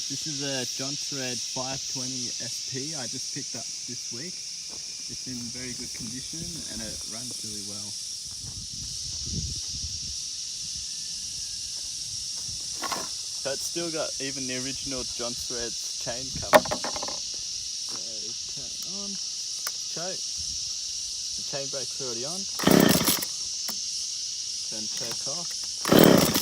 This is a Jonthread 520 SP I just picked up this week. It's in very good condition and it runs really well. So it's still got even the original Jonthread chain cover. So turn it on, choke, the chain brake's already on, then choke off.